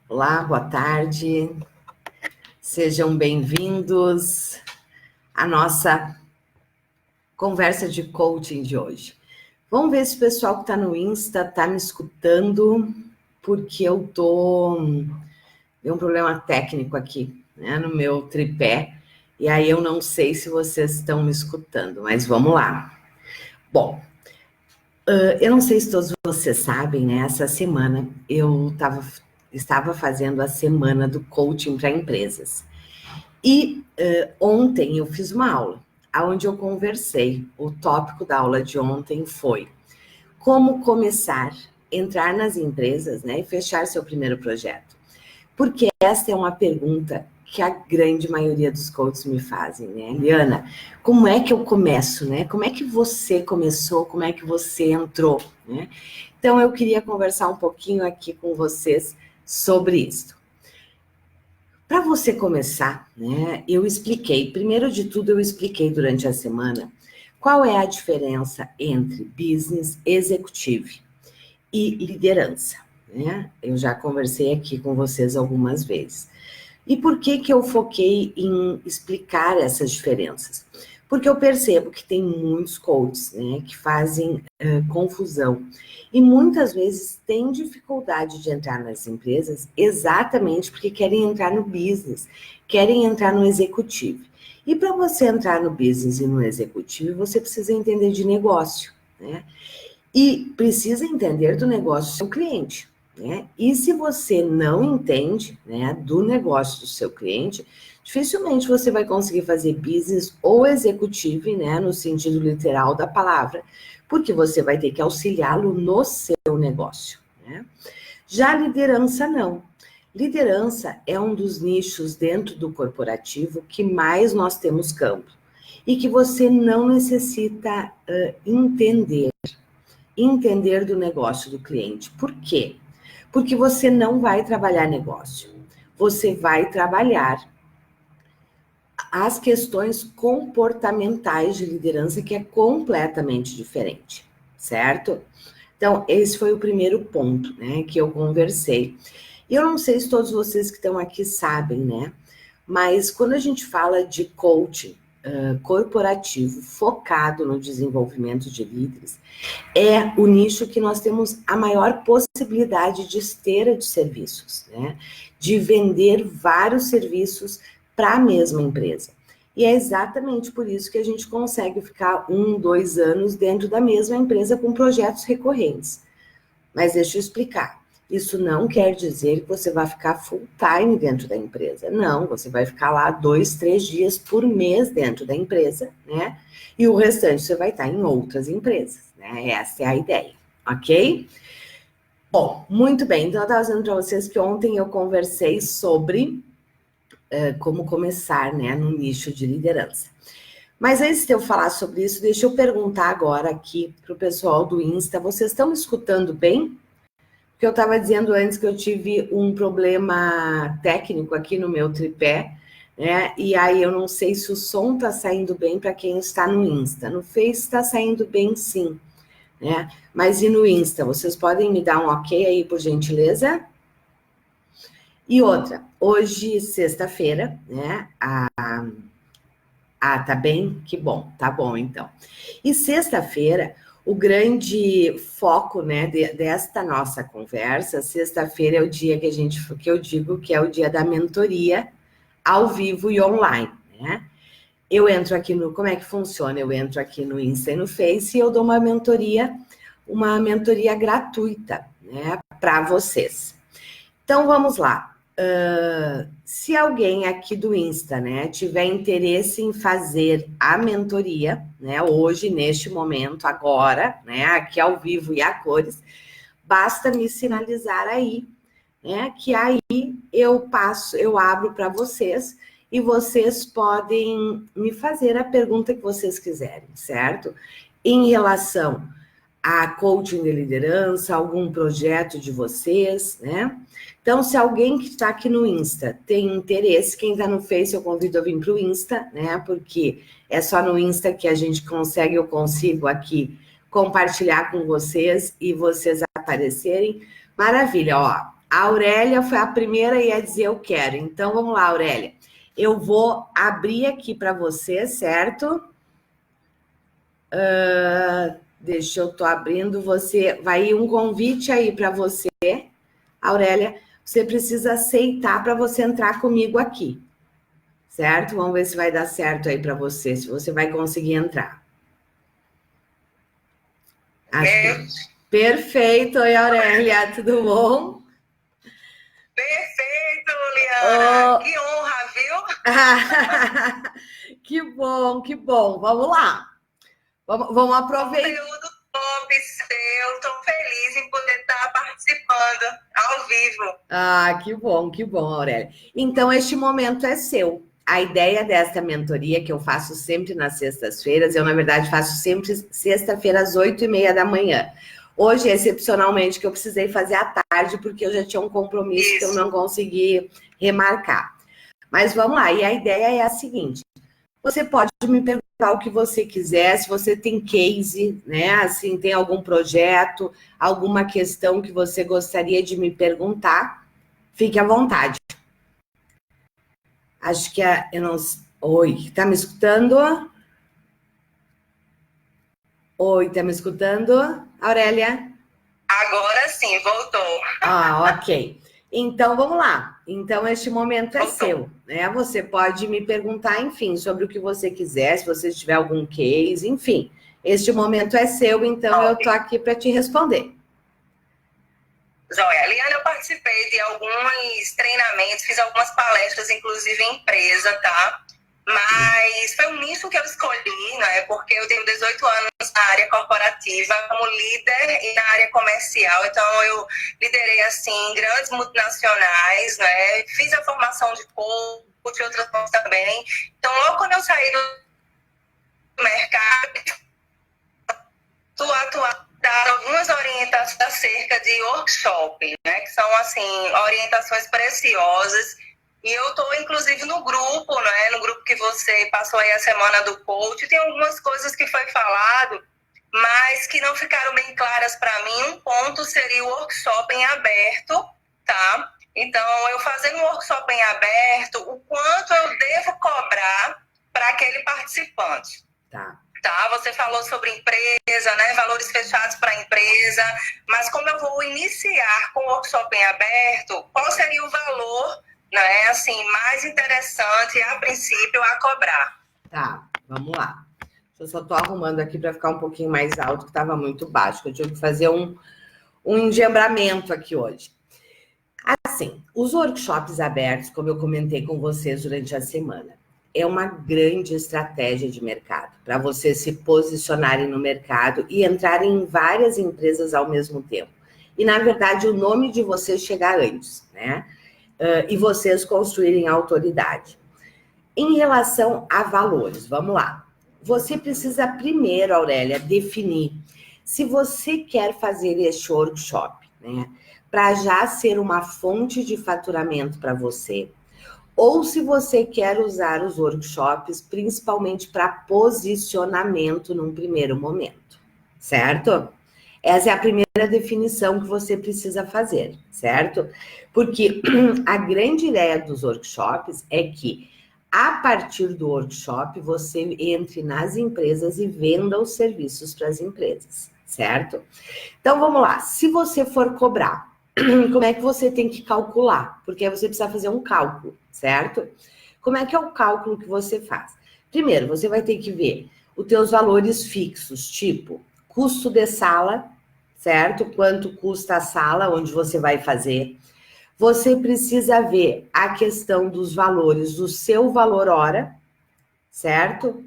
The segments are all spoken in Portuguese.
Olá, boa tarde. Sejam bem-vindos à nossa conversa de coaching de hoje. Vamos ver se o pessoal que está no Insta está me escutando, porque eu tem um problema técnico aqui, né, no meu tripé, e aí eu não sei se vocês estão me escutando, mas vamos lá. Bom, eu não sei se todos vocês sabem, né? Essa semana eu estava fazendo a semana do coaching para empresas. E ontem eu fiz uma aula, onde eu conversei. O tópico da aula de ontem foi como começar, entrar nas empresas, né, e fechar seu primeiro projeto. Porque essa é uma pergunta que a grande maioria dos coaches me fazem, né? Liana, como é que eu começo, né? Como é que você começou? Como é que você entrou, né? Então, eu queria conversar um pouquinho aqui com vocês sobre isso. Para você começar, né, primeiro de tudo, eu expliquei durante a semana qual é a diferença entre business, executive e liderança, né? Eu já conversei aqui com vocês algumas vezes. E por que eu foquei em explicar essas diferenças? Porque eu percebo que tem muitos coaches, né, que fazem confusão e muitas vezes têm dificuldade de entrar nas empresas exatamente porque querem entrar no business, querem entrar no executivo. E para você entrar no business e no executivo, você precisa entender de negócio, né? E precisa entender do negócio do seu cliente, né? E se você não entende, né, do negócio do seu cliente, dificilmente você vai conseguir fazer business ou executivo, né, no sentido literal da palavra, porque você vai ter que auxiliá-lo no seu negócio, né? Já liderança, não. Liderança é um dos nichos dentro do corporativo que mais nós temos campo e que você não necessita entender do negócio do cliente. Por quê? Porque você não vai trabalhar negócio. Você vai trabalhar as questões comportamentais de liderança, que é completamente diferente, certo? Então, esse foi o primeiro ponto, né, que eu conversei. E eu não sei se todos vocês que estão aqui sabem, né, mas quando a gente fala de coaching corporativo focado no desenvolvimento de líderes, é o nicho que nós temos a maior possibilidade de esteira de serviços, né? De vender vários serviços para a mesma empresa. E é exatamente por isso que a gente consegue ficar 1, 2 anos dentro da mesma empresa com projetos recorrentes. Mas deixa eu explicar. Isso não quer dizer que você vai ficar full time dentro da empresa. Não, você vai ficar lá 2, 3 dias por mês dentro da empresa, né? E o restante você vai estar em outras empresas, né? Essa é a ideia, ok? Bom, muito bem. Então, eu estava dizendo para vocês que ontem eu conversei sobre como começar, né, no nicho de liderança. Mas antes de eu falar sobre isso, deixa eu perguntar agora aqui para o pessoal do Insta. Vocês estão me escutando bem? Porque eu estava dizendo antes que eu tive um problema técnico aqui no meu tripé, né? E aí eu não sei se o som está saindo bem para quem está no Insta. No Face está saindo bem, sim, né? Mas e no Insta? Vocês podem me dar um ok aí, por gentileza? E outra, hoje, sexta-feira, né? Tá bem? Que bom, tá bom então. E sexta-feira, o grande foco, né, desta nossa conversa, sexta-feira é o dia que eu digo que é o dia da mentoria ao vivo e online, né? Eu entro aqui como é que funciona? Eu entro aqui no Insta e no Face e eu dou uma mentoria gratuita, né, para vocês. Então vamos lá. Se alguém aqui do Insta, né, tiver interesse em fazer a mentoria, né, hoje, neste momento, agora, né, aqui ao vivo e a cores, basta me sinalizar aí, né, que aí eu abro para vocês e vocês podem me fazer a pergunta que vocês quiserem, certo? Em relação a coaching de liderança, algum projeto de vocês, né? Então, se alguém que está aqui no Insta tem interesse, quem está no Face, eu convido a vir para o Insta, né? Porque é só no Insta que eu consigo aqui compartilhar com vocês e vocês aparecerem. Maravilha, ó. A Aurélia foi a primeira a ia dizer eu quero. Então, vamos lá, Aurélia. Eu vou abrir aqui para você, certo? Deixa eu tô abrindo. Você vai ir um convite aí para você, Aurélia. Você precisa aceitar para você entrar comigo aqui, certo? Vamos ver se vai dar certo aí para você, se você vai conseguir entrar. Acho que... Perfeito. Oi, Aurélia, tudo bom? Perfeito, Liana. Que honra, viu? Que bom, que bom. Vamos lá. Vamos aproveitar. Conteúdo top seu. Estou feliz em poder estar participando ao vivo. Que bom, Aurélia. Então, este momento é seu. A ideia desta mentoria, que eu faço sempre nas sextas-feiras, eu, na verdade, faço sempre sexta-feira às 8h30 da manhã. Hoje, excepcionalmente, que eu precisei fazer à tarde, porque eu já tinha um compromisso que eu não consegui remarcar. Mas vamos lá, e a ideia é a seguinte: você pode me perguntar o que você quiser, se você tem case, né? Assim, tem algum projeto, alguma questão que você gostaria de me perguntar, fique à vontade. Acho que eu não... Oi, tá me escutando? Oi, tá me escutando, Aurélia? Agora sim, voltou. Ok. Então, vamos lá. Então, este momento é seu, né? Você pode me perguntar, enfim, sobre o que você quiser, se você tiver algum case, enfim. Este momento é seu, então eu tô aqui para te responder. Joia. Liana, eu participei de alguns treinamentos, fiz algumas palestras, inclusive em empresa, tá? Mas foi um nicho que eu escolhi, né? Porque eu tenho 18 anos na área corporativa como líder e na área comercial. Então, eu liderei, assim, grandes multinacionais, né? Fiz a formação de coach, outras coisas também. Então, logo quando eu saí do mercado, atuar algumas orientações acerca de workshop, né? Que são, assim, orientações preciosas. E eu estou, inclusive, no grupo, né? No grupo que você passou aí a semana do coach. Tem algumas coisas que foi falado, mas que não ficaram bem claras para mim. Um ponto seria o workshop em aberto, tá? Então, eu fazendo um workshop em aberto, o quanto eu devo cobrar para aquele participante. Tá, você falou sobre empresa, né? Valores fechados para a empresa, mas como eu vou iniciar com o workshop em aberto, qual seria o valor, né, assim, mais interessante a princípio a cobrar? Tá, vamos lá. Eu só tô arrumando aqui para ficar um pouquinho mais alto, que estava muito baixo. Eu tive que fazer um engebramento aqui hoje. Assim, os workshops abertos, como eu comentei com vocês durante a semana, é uma grande estratégia de mercado para vocês se posicionarem no mercado e entrarem em várias empresas ao mesmo tempo. E, na verdade, o nome de vocês chegar antes, né? E vocês construírem autoridade. Em relação a valores, vamos lá. Você precisa primeiro, Aurélia, definir se você quer fazer este workshop, né? Para já ser uma fonte de faturamento para você, ou se você quer usar os workshops principalmente para posicionamento num primeiro momento, certo? Essa é a primeira definição que você precisa fazer, certo? Porque a grande ideia dos workshops é que, a partir do workshop, você entre nas empresas e venda os serviços para as empresas, certo? Então, vamos lá. Se você for cobrar, como é que você tem que calcular? Porque aí você precisa fazer um cálculo, certo? Como é que é o cálculo que você faz? Primeiro, você vai ter que ver os teus valores fixos, tipo custo de sala, certo? Quanto custa a sala onde você vai fazer. Você precisa ver a questão dos valores do seu valor hora, certo?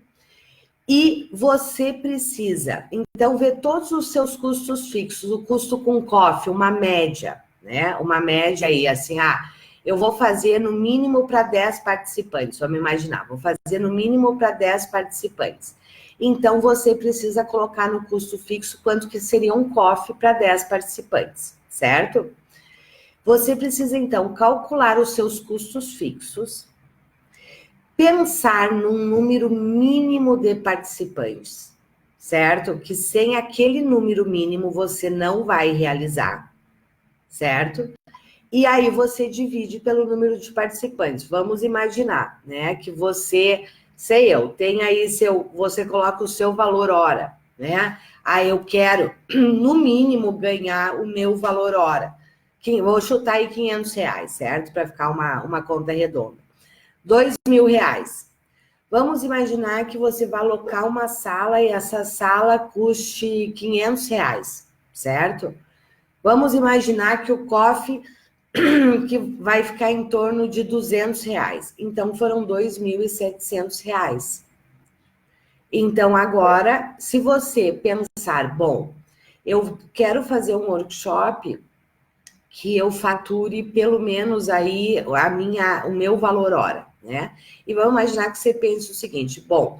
E você precisa, então, ver todos os seus custos fixos, o custo com coffee, uma média, né? Uma média aí, assim, eu vou fazer no mínimo para 10 participantes, vamos imaginar, vou fazer no mínimo para 10 participantes. Então, você precisa colocar no custo fixo quanto que seria um coffee para 10 participantes, certo? Você precisa, então, calcular os seus custos fixos, pensar num número mínimo de participantes, certo? Que sem aquele número mínimo você não vai realizar, certo? E aí você divide pelo número de participantes. Vamos imaginar, né, que você, tem aí você coloca o seu valor hora, né? Aí eu quero, no mínimo, ganhar o meu valor hora. Vou chutar aí R$500, certo? Para ficar uma conta redonda. R$2.000. Vamos imaginar que você vai alocar uma sala e essa sala custe R$500, certo? Vamos imaginar que o coffee que vai ficar em torno de R$200. Então, foram R$2.700. Então, agora, se você pensar, bom, eu quero fazer um workshop que eu fature pelo menos aí o meu valor hora, né? E vamos imaginar que você pense o seguinte, bom,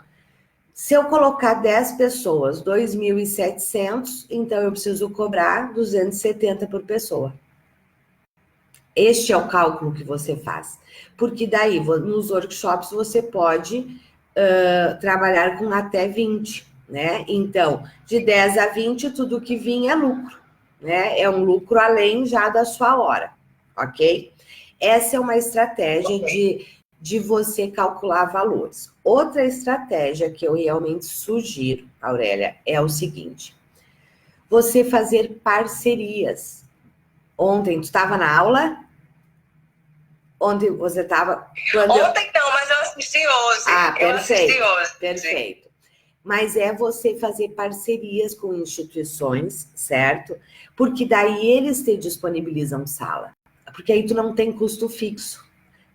se eu colocar 10 pessoas, 2.700, então eu preciso cobrar 270 por pessoa. Este é o cálculo que você faz. Porque daí, nos workshops, você pode trabalhar com até 20, né? Então, de 10 a 20, tudo que vinha é lucro, né? É um lucro além já da sua hora, ok? Essa é uma estratégia de você calcular valores. Outra estratégia que eu realmente sugiro, Aurélia, é o seguinte: você fazer parcerias. Ontem, tu estava na aula? Ontem você estava... Ontem não, mas eu assisti hoje. Ah, perfeito, eu assisti hoje. perfeito. Mas é você fazer parcerias com instituições, certo? Porque daí eles te disponibilizam sala. Porque aí tu não tem custo fixo.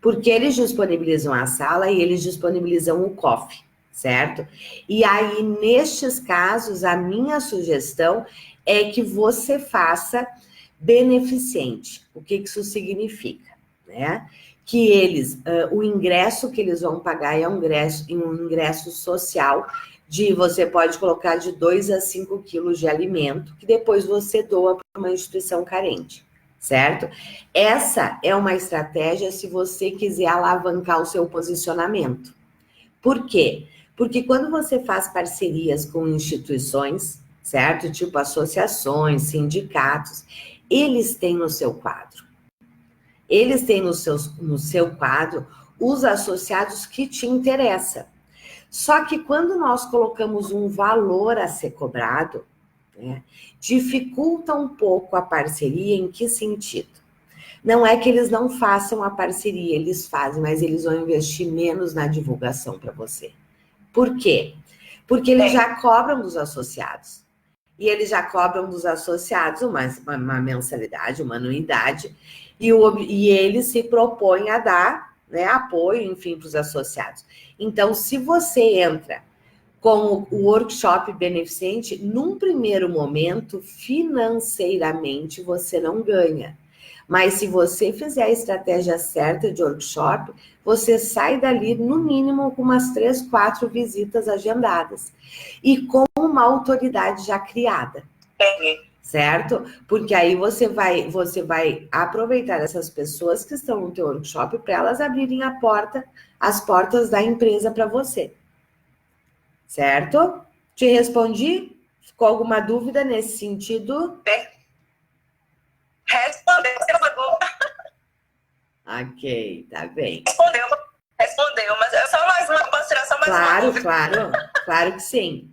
Porque eles disponibilizam a sala e eles disponibilizam o coffee, certo? E aí, nestes casos, a minha sugestão é que você faça beneficente. O que isso significa, né? Que eles, o ingresso que eles vão pagar é um ingresso social, você pode colocar de 2 a 5 quilos de alimento, que depois você doa para uma instituição carente, certo? Essa é uma estratégia se você quiser alavancar o seu posicionamento. Por quê? Porque quando você faz parcerias com instituições, certo? Tipo associações, sindicatos, eles têm no seu quadro. Eles têm no seu quadro os associados que te interessam. Só que quando nós colocamos um valor a ser cobrado, né, dificulta um pouco a parceria. Em que sentido? Não é que eles não façam a parceria, eles fazem, mas eles vão investir menos na divulgação para você. Por quê? Porque eles já cobram dos associados. E eles já cobram dos associados uma mensalidade, uma anuidade, e eles se propõem a dar, né, apoio, enfim, para os associados. Então, se você entra com o workshop beneficente, num primeiro momento, financeiramente, você não ganha. Mas se você fizer a estratégia certa de workshop, você sai dali, no mínimo, com umas 3, 4 visitas agendadas. E com uma autoridade já criada. Certo? Porque aí você vai aproveitar essas pessoas que estão no teu workshop para elas abrirem as portas da empresa para você. Certo? Te respondi? Ficou alguma dúvida nesse sentido? Respondeu. Ok, tá bem. Respondeu, mas é só mais uma, posso tirar só mais uma dúvida? Claro que sim.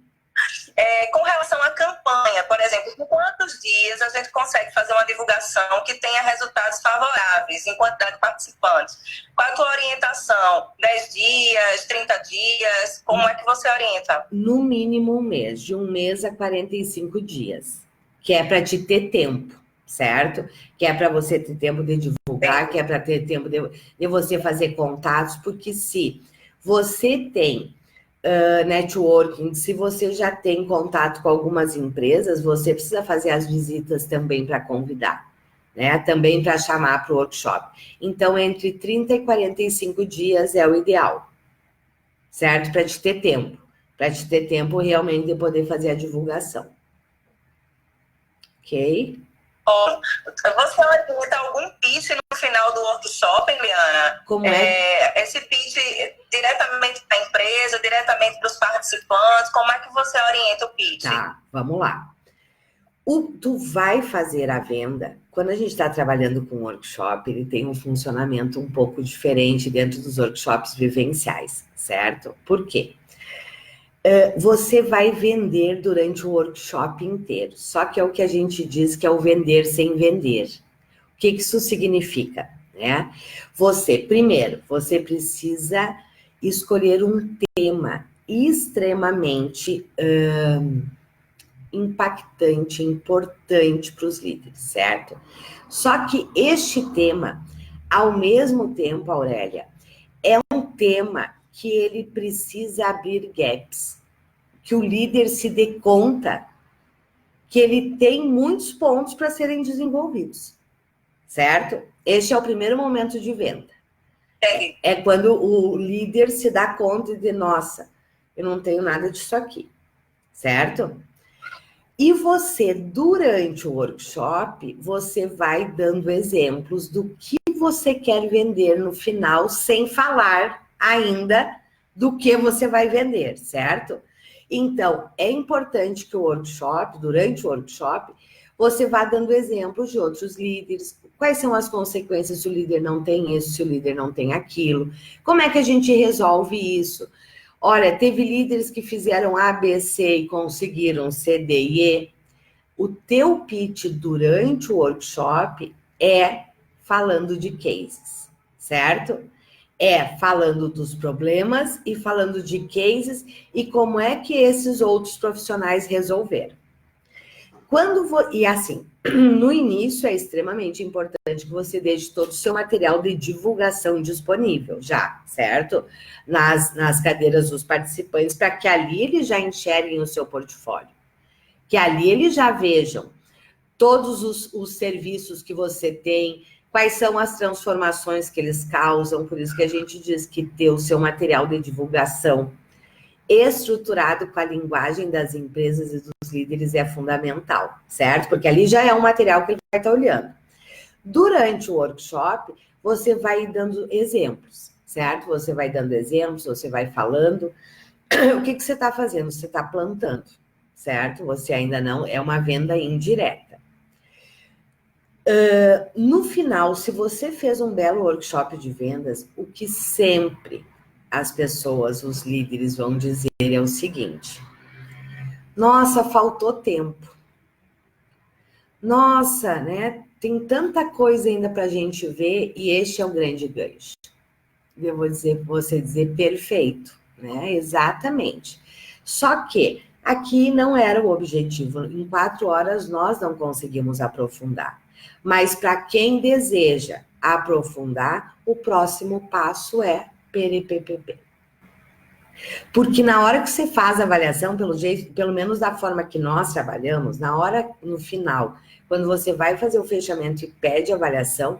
Com relação à campanha, por exemplo, em quantos dias a gente consegue fazer uma divulgação que tenha resultados favoráveis em quantidade de participantes? Qual a tua orientação? 10 dias, 30 dias? Como é que você orienta? No mínimo um mês, de 1 mês a 45 dias, que é para te ter tempo, certo? Que é para você ter tempo de divulgar, que é para ter tempo de você fazer contatos, porque se você tem networking, se você já tem contato com algumas empresas, você precisa fazer as visitas também para convidar, né? Também para chamar para o workshop. Então, entre 30 e 45 dias é o ideal, certo? Para te ter tempo. Para te ter tempo realmente de poder fazer a divulgação. Ok? Você orienta algum pitch no final do workshop, Eliana? Como é? Esse pitch diretamente para a empresa, diretamente para os participantes, como é que você orienta o pitch? Tá, vamos lá. Tu vai fazer a venda, quando a gente está trabalhando com workshop, ele tem um funcionamento um pouco diferente dentro dos workshops vivenciais, certo? Por quê? Você vai vender durante o workshop inteiro, só que é o que a gente diz que é o vender sem vender. O que isso significa, né? Primeiro, você precisa escolher um tema extremamente impactante, importante para os líderes, certo? Só que este tema, ao mesmo tempo, Aurélia, é um tema que ele precisa abrir gaps, que o líder se dê conta que ele tem muitos pontos para serem desenvolvidos, certo? Este é o primeiro momento de venda. É quando o líder se dá conta de, nossa, eu não tenho nada disso aqui, certo? E você, durante o workshop, você vai dando exemplos do que você quer vender no final, sem falar ainda do que você vai vender, certo? Então, é importante que durante o workshop, você vá dando exemplos de outros líderes. Quais são as consequências se o líder não tem isso, se o líder não tem aquilo? Como é que a gente resolve isso? Olha, teve líderes que fizeram A, B, C e conseguiram C, D e E. O teu pitch durante o workshop é falando de cases, certo? É falando dos problemas e falando de cases e como é que esses outros profissionais resolveram. E assim, no início é extremamente importante que você deixe todo o seu material de divulgação disponível já, certo? Nas cadeiras dos participantes, para que ali eles já enxerguem o seu portfólio. Que ali eles já vejam todos os serviços que você tem, quais são as transformações que eles causam, por isso que a gente diz que ter o seu material de divulgação estruturado com a linguagem das empresas e dos líderes é fundamental, certo? Porque ali já é um material que ele vai estar olhando. Durante o workshop, você vai dando exemplos, certo? Você vai dando exemplos, você vai falando. O que você está fazendo? Você está plantando, certo? Você ainda não... É uma venda indireta. No final, se você fez um belo workshop de vendas, o que sempre as pessoas, os líderes vão dizer é o seguinte: nossa, faltou tempo. Nossa, né? Tem tanta coisa ainda para a gente ver e este é o grande gancho. Eu vou dizer, você dizer perfeito, né? Exatamente. Só que aqui não era o objetivo. Em 4 horas nós não conseguimos aprofundar. Mas para quem deseja aprofundar, o próximo passo é PRPPP. Porque na hora que você faz a avaliação, pelo menos da forma que nós trabalhamos, no final, quando você vai fazer o fechamento e pede avaliação,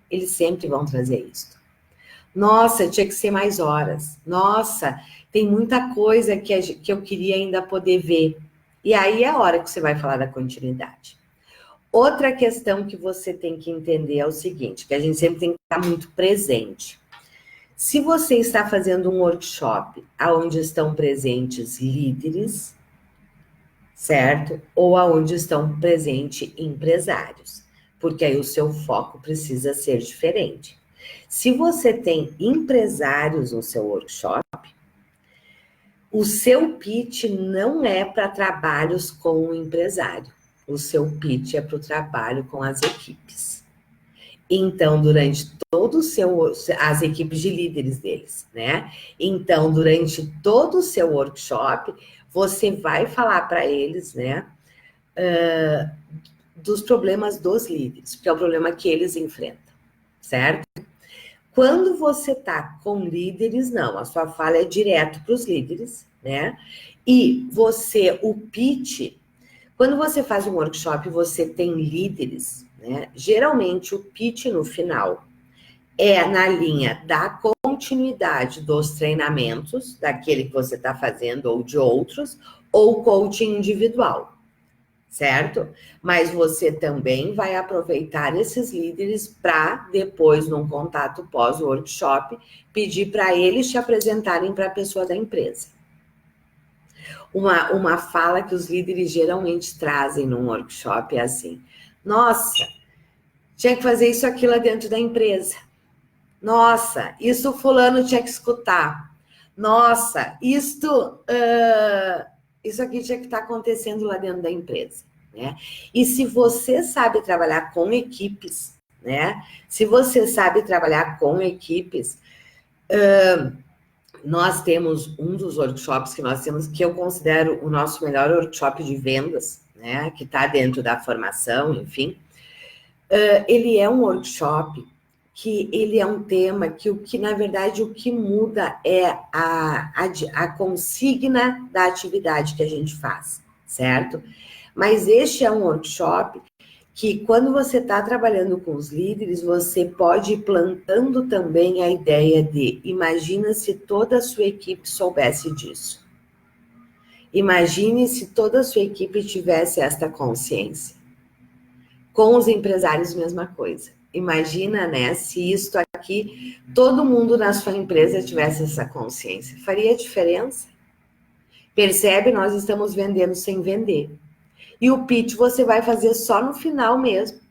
eles sempre vão trazer isso. Nossa, tinha que ser mais horas. Nossa, tem muita coisa que eu queria ainda poder ver. E aí é a hora que você vai falar da continuidade. Outra questão que você tem que entender é o seguinte, que a gente sempre tem que estar muito presente. Se você está fazendo um workshop onde estão presentes líderes, certo? Ou onde estão presentes empresários, porque aí o seu foco precisa ser diferente. Se você tem empresários no seu workshop, o seu pitch não é para trabalhos com o empresário. O seu pitch é para o trabalho com as equipes. Então, durante todo as equipes de líderes deles, né? Então, durante todo o seu workshop, você vai falar para eles, né? Dos problemas dos líderes, porque é o problema que eles enfrentam, certo? Quando você está com líderes, não, a sua fala é direto para os líderes, né? E o pitch, quando você faz um workshop, você tem líderes, né? Geralmente o pitch no final é na linha da continuidade dos treinamentos, daquele que você está fazendo ou de outros, ou coaching individual. Certo? Mas você também vai aproveitar esses líderes para depois, num contato pós-workshop, pedir para eles te apresentarem para a pessoa da empresa. Uma fala que os líderes geralmente trazem num workshop é assim: nossa, tinha que fazer isso aqui lá dentro da empresa. Nossa, isso o fulano tinha que escutar. Nossa, isso aqui tinha que estar acontecendo lá dentro da empresa, né? E se você sabe trabalhar com equipes, né? Se você sabe trabalhar com equipes, nós temos um dos workshops que nós temos, que eu considero o nosso melhor workshop de vendas, né? Que está dentro da formação, enfim. Ele é um workshop que ele é um tema que na verdade, o que muda é a consigna da atividade que a gente faz, certo? Mas este é um workshop que, quando você está trabalhando com os líderes, você pode ir plantando também a ideia de: imagina se toda a sua equipe soubesse disso. Imagine se toda a sua equipe tivesse esta consciência. Com os empresários, mesma coisa. Imagina, né, se isto aqui, todo mundo na sua empresa tivesse essa consciência. Faria diferença? Percebe? Nós estamos vendendo sem vender. E o pitch você vai fazer só no final mesmo.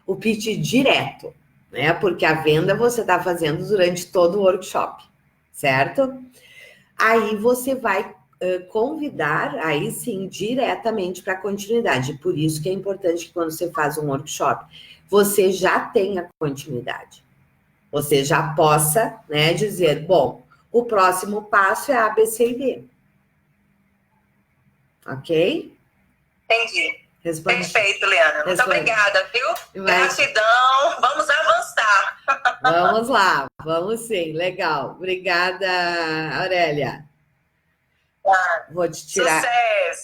O pitch direto, né? Porque a venda você está fazendo durante todo o workshop, certo? Aí você vai convidar, aí sim, diretamente para a continuidade. Por isso que é importante que, quando você faz um workshop, você já tenha continuidade. Você já possa, né, dizer: bom, o próximo passo é A, B, C e D. Ok? Entendi. Responde. Perfeito, Liana. Muito obrigada, viu? Gratidão. Vamos avançar. Vamos lá, vamos sim. Legal. Obrigada, Aurélia. Vou te tirar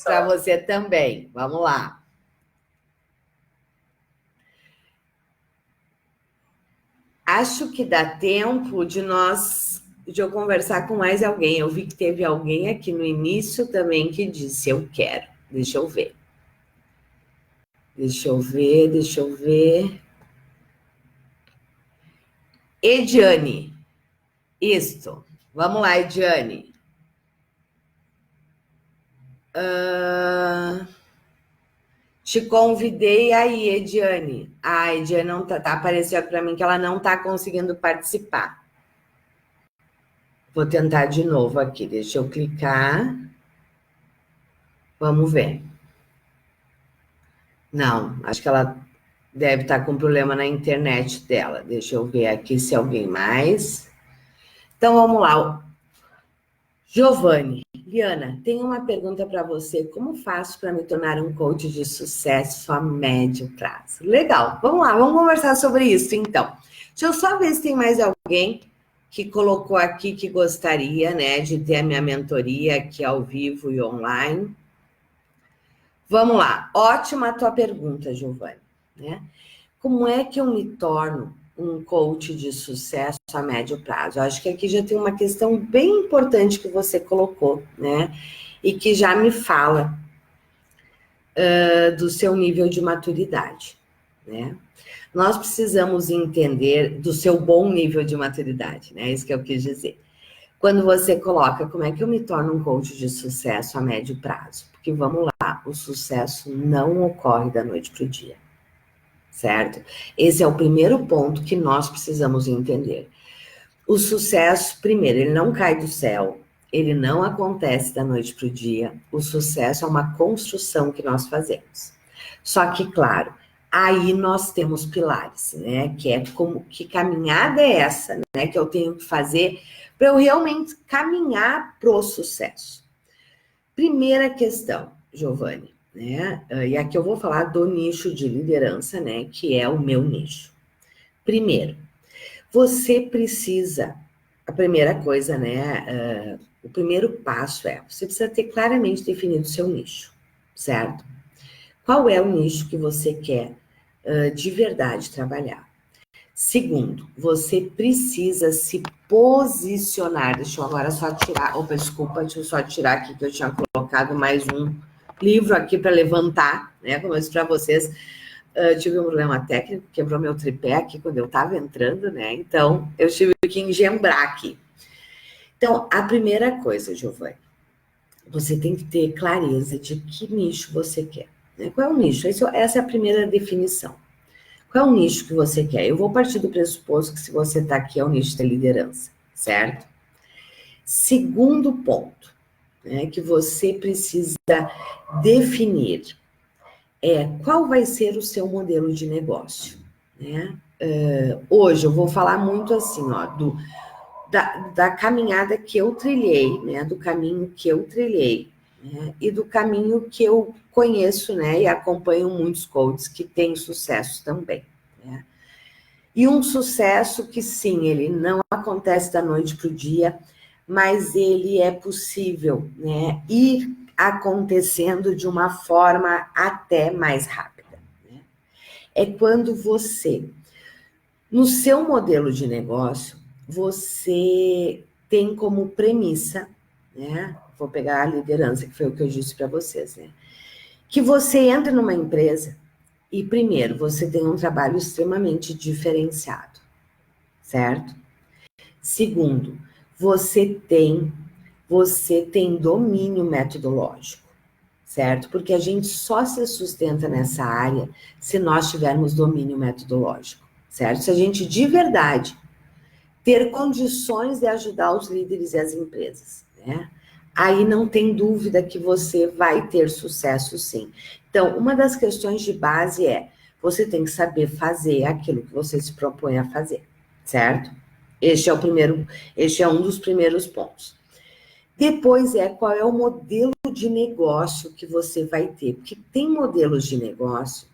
para você também. Vamos lá. Acho que dá tempo de eu conversar com mais alguém. Eu vi que teve alguém aqui no início também que disse: eu quero. Deixa eu ver. Deixa eu ver. Ediane. Isto. Vamos lá, Ediane. Te convidei aí, Ediane. A Ediane não tá aparecendo para mim que ela não está conseguindo participar. Vou tentar de novo aqui. Deixa eu clicar. Vamos ver. Não, acho que ela deve estar com problema na internet dela. Deixa eu ver aqui se alguém mais. Então, vamos lá. Giovanni, Liana, tenho uma pergunta para você. Como faço para me tornar um coach de sucesso a médio prazo? Legal, vamos lá, vamos conversar sobre isso, então. Deixa eu só ver se tem mais alguém que colocou aqui que gostaria, né, de ter a minha mentoria aqui ao vivo e online. Vamos lá, ótima a tua pergunta, Giovanni, né? Como é que eu me torno um coach de sucesso a médio prazo? Eu acho que aqui já tem uma questão bem importante que você colocou, né? E que já me fala do seu nível de maturidade, né? Nós precisamos entender do seu bom nível de maturidade, né? Isso que eu quis dizer. Quando você coloca: como é que eu me torno um coach de sucesso a médio prazo? Porque, vamos lá, o sucesso não ocorre da noite para o dia. Certo? Esse é o primeiro ponto que nós precisamos entender. O sucesso, primeiro, ele não cai do céu, ele não acontece da noite para o dia. O sucesso é uma construção que nós fazemos. Só que, claro, aí nós temos pilares, né? Que é que caminhada é essa, né? Que eu tenho que fazer para eu realmente caminhar pro sucesso. Primeira questão, Giovanni, né? E aqui eu vou falar do nicho de liderança, né? Que é o meu nicho. Primeiro, você precisa, a primeira coisa, né? O primeiro passo é, você precisa ter claramente definido o seu nicho, certo? Qual é o nicho que você quer de verdade trabalhar? Segundo, você precisa se posicionar. Deixa eu agora só tirar. Opa, desculpa, deixa eu só tirar aqui que eu tinha colocado mais um livro aqui para levantar, né? Como eu disse para vocês, tive um problema técnico, quebrou meu tripé aqui quando eu estava entrando, né? Então, eu tive que engembrar aqui. Então, a primeira coisa, Giovanni, você tem que ter clareza de que nicho você quer. Né? Qual é o nicho? Essa é a primeira definição. Qual é o nicho que você quer? Eu vou partir do pressuposto que se você está aqui é o nicho da liderança, certo? Segundo ponto, né, que você precisa definir qual vai ser o seu modelo de negócio, né? Hoje eu vou falar muito assim, ó, da caminhada que eu trilhei, né, do caminho que eu trilhei, né, e do caminho que eu conheço, né, e acompanho muitos coaches que têm sucesso também, né? E um sucesso que, sim, ele não acontece da noite para o dia, mas ele é possível, né, ir acontecendo de uma forma até mais rápida, né? É quando você, no seu modelo de negócio, você tem como premissa, né, vou pegar a liderança, que foi o que eu disse para vocês, né, que você entra numa empresa e, primeiro, você tem um trabalho extremamente diferenciado, certo? Segundo, você tem domínio metodológico, certo? Porque a gente só se sustenta nessa área se nós tivermos domínio metodológico, certo? Se a gente de verdade ter condições de ajudar os líderes e as empresas, né? Aí não tem dúvida que você vai ter sucesso, sim. Então, uma das questões de base é, você tem que saber fazer aquilo que você se propõe a fazer, certo? Este é um dos primeiros pontos. Depois qual é o modelo de negócio que você vai ter, porque tem modelos de negócio